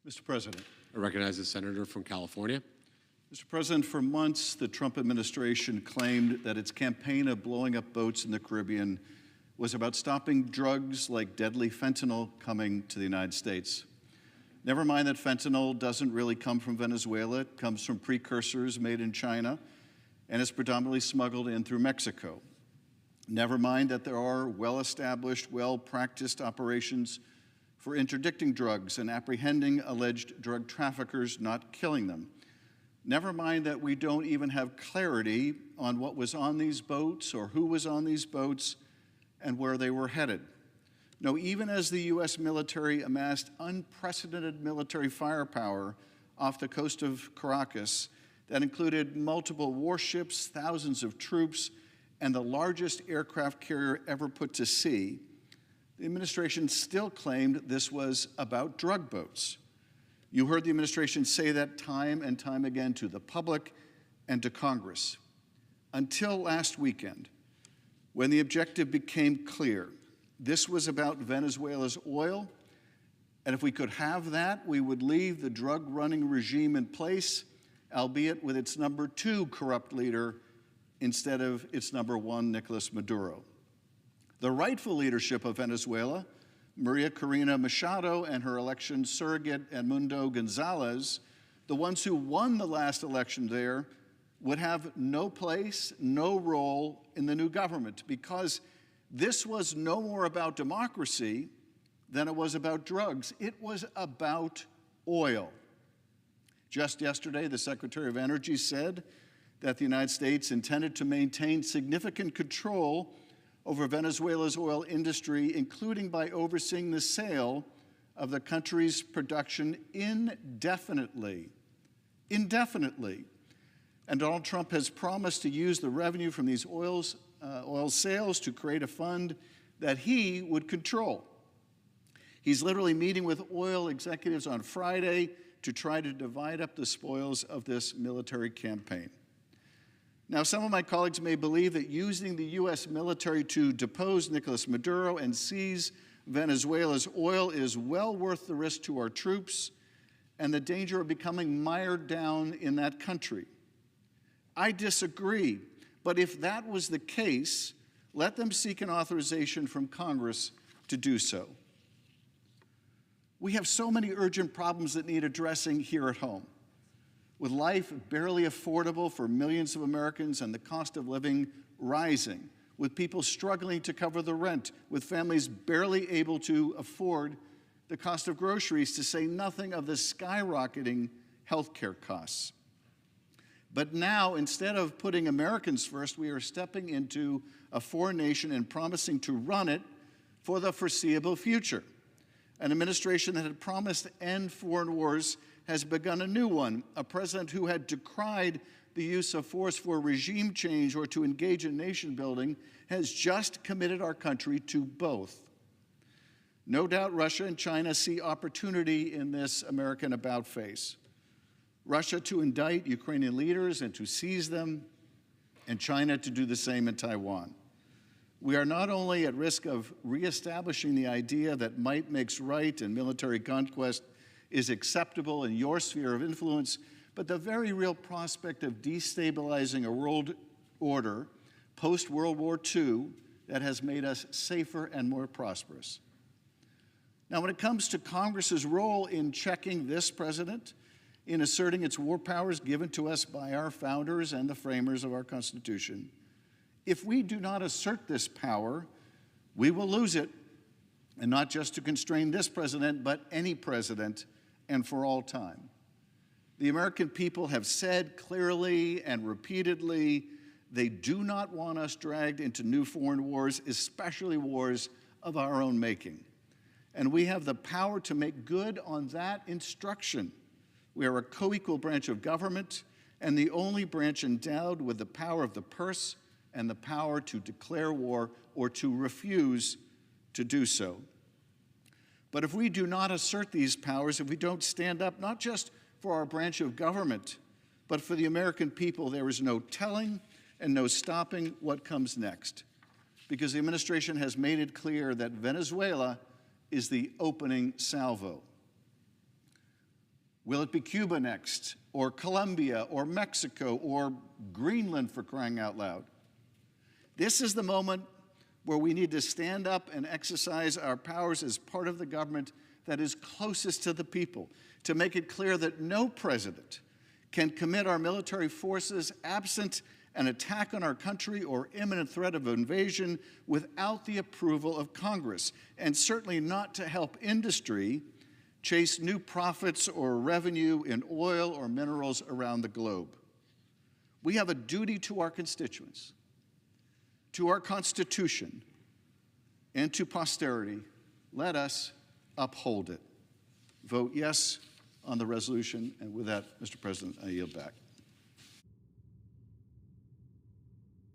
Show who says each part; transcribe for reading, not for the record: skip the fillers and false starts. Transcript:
Speaker 1: Mr. President.
Speaker 2: I recognize the senator from California.
Speaker 1: Mr. President, for months, the Trump administration claimed that its campaign of blowing up boats in the Caribbean was about stopping drugs like deadly fentanyl coming to the United States. Never mind that fentanyl doesn't really come from Venezuela. It comes from precursors made in China, and is predominantly smuggled in through Mexico. Never mind that there are well-established, well-practiced operations for interdicting drugs and apprehending alleged drug traffickers, not killing them. Never mind that we don't even have clarity on what was on these boats or who was on these boats and where they were headed. No, even as the U.S. military amassed unprecedented military firepower off the coast of Caracas that included multiple warships, thousands of troops, and the largest aircraft carrier ever put to sea, the administration still claimed this was about drug boats. You heard the administration say that time and time again to the public and to Congress. Until last weekend, when the objective became clear, this was about Venezuela's oil, and if we could have that, we would leave the drug-running regime in place, albeit with its number 2 corrupt leader instead of its number 1, Nicolas Maduro. The rightful leadership of Venezuela, Maria Corina Machado and her election surrogate Edmundo Gonzalez, the ones who won the last election there, would have no place, no role in the new government, because this was no more about democracy than it was about drugs. It was about oil. Just yesterday, the Secretary of Energy said that the United States intended to maintain significant control over Venezuela's oil industry, including by overseeing the sale of the country's production indefinitely. Indefinitely. And Donald Trump has promised to use the revenue from these oil sales to create a fund that he would control. He's literally meeting with oil executives on Friday to try to divide up the spoils of this military campaign. Now, some of my colleagues may believe that using the U.S. military to depose Nicolas Maduro and seize Venezuela's oil is well worth the risk to our troops and the danger of becoming mired down in that country. I disagree, but if that was the case, let them seek an authorization from Congress to do so. We have so many urgent problems that need addressing here at home. With life barely affordable for millions of Americans and the cost of living rising, with people struggling to cover the rent, with families barely able to afford the cost of groceries, to say nothing of the skyrocketing healthcare costs. But now, instead of putting Americans first, we are stepping into a foreign nation and promising to run it for the foreseeable future. An administration that had promised to end foreign wars has begun a new one. A president who had decried the use of force for regime change or to engage in nation building has just committed our country to both. No doubt Russia and China see opportunity in this American about-face. Russia to indict Ukrainian leaders and to seize them, and China to do the same in Taiwan. We are not only at risk of reestablishing the idea that might makes right and military conquest is acceptable in your sphere of influence, but the very real prospect of destabilizing a world order post-World War II that has made us safer and more prosperous. Now, when it comes to Congress's role in checking this president, in asserting its war powers given to us by our founders and the framers of our Constitution, if we do not assert this power, we will lose it, and not just to constrain this president, but any president, and for all time. The American people have said clearly and repeatedly they do not want us dragged into new foreign wars, especially wars of our own making. And we have the power to make good on that instruction. We are a co-equal branch of government and the only branch endowed with the power of the purse and the power to declare war or to refuse to do so. But if we do not assert these powers, if we don't stand up not just for our branch of government, but for the American people, there is no telling and no stopping what comes next. Because the administration has made it clear that Venezuela is the opening salvo. Will it be Cuba next, or Colombia, or Mexico, or Greenland, for crying out loud? This is the moment where we need to stand up and exercise our powers as part of the government that is closest to the people, to make it clear that no president can commit our military forces absent an attack on our country or imminent threat of invasion without the approval of Congress, and certainly not to help industry chase new profits or revenue in oil or minerals around the globe. We have a duty to our constituents, to our Constitution, and to posterity. Let us uphold it. Vote yes on the resolution, and with that, Mr. President, I yield back.